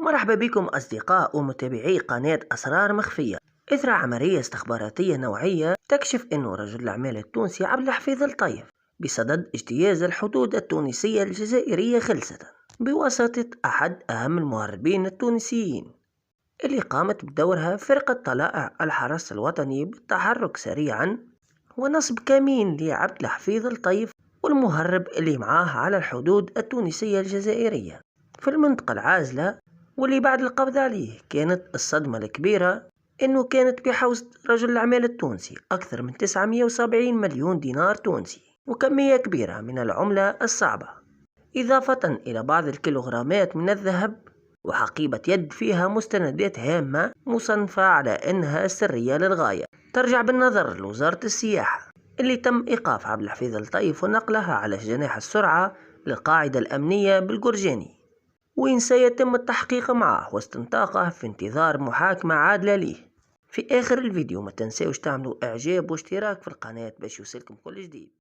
مرحبا بكم أصدقاء ومتابعي قناة أسرار مخفية. إثر عملية استخباراتية نوعية تكشف أن رجل الأعمال التونسي عبد الحفيظ الطيف بصدد اجتياز الحدود التونسية الجزائرية خلسة بواسطة أحد أهم المهربين التونسيين اللي قامت بدورها فرقة طلائع الحرس الوطني بالتحرك سريعا ونصب كمين لعبد الحفيظ الطيف والمهرب اللي معاه على الحدود التونسية الجزائرية في المنطقة العازلة. واللي بعد القبض عليه كانت الصدمة الكبيرة انه كانت بحوزة رجل الاعمال التونسي اكثر من 970 مليون دينار تونسي وكمية كبيرة من العملة الصعبة، اضافة الى بعض الكيلوغرامات من الذهب وحقيبة يد فيها مستندات هامة مصنفة على انها سرية للغاية ترجع بالنظر لوزارة السياحة، اللي تم ايقاف عبد الحفيظ الطيف ونقلها على جناح السرعة للقاعدة الامنية بالجرجاني، وين سيتم التحقيق معه واستنطاقه في انتظار محاكمة عادلة ليه. في آخر الفيديو ما تنسوش تعملوا إعجاب واشتراك في القناة باش يوصلكم كل جديد.